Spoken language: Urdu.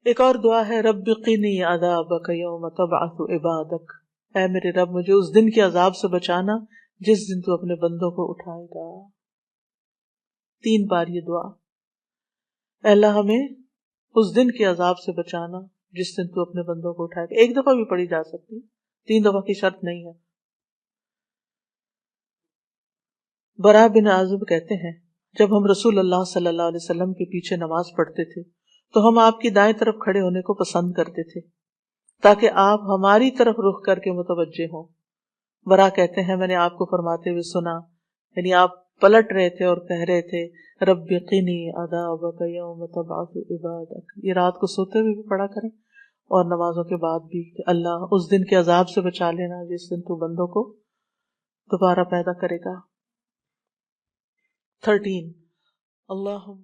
ایک اور دعا ہے رب قنی عذابک یوم تبعث عبادک، اے میرے رب مجھے اس دن کے عذاب سے بچانا جس دن تو اپنے بندوں کو اٹھائے گا۔ 3 بار یہ دعا، اے اللہ ہمیں اس دن کے عذاب سے بچانا جس دن تو اپنے بندوں کو اٹھائے گا۔ ایک دفعہ بھی پڑھی جا سکتی، 3 دفعہ کی شرط نہیں ہے۔ برا بن عازب کہتے ہیں جب ہم رسول اللہ صلی اللہ علیہ وسلم کے پیچھے نماز پڑھتے تھے تو ہم آپ کی دائیں طرف کھڑے ہونے کو پسند کرتے تھے تاکہ آپ ہماری طرف رخ کر کے متوجہ ہوں۔ برا کہتے ہیں میں نے آپ کو فرماتے ہوئے سنا، یعنی آپ پلٹ رہے تھے اور کہہ رہے تھے رب قنی عذابک یوم تبعث عبادک۔ یہ رات کو سوتے ہوئے بھی پڑھا کریں اور نمازوں کے بعد بھی کہ اللہ اس دن کے عذاب سے بچا لینا جس دن تو بندوں کو دوبارہ پیدا کرے گا۔ 13 اللہم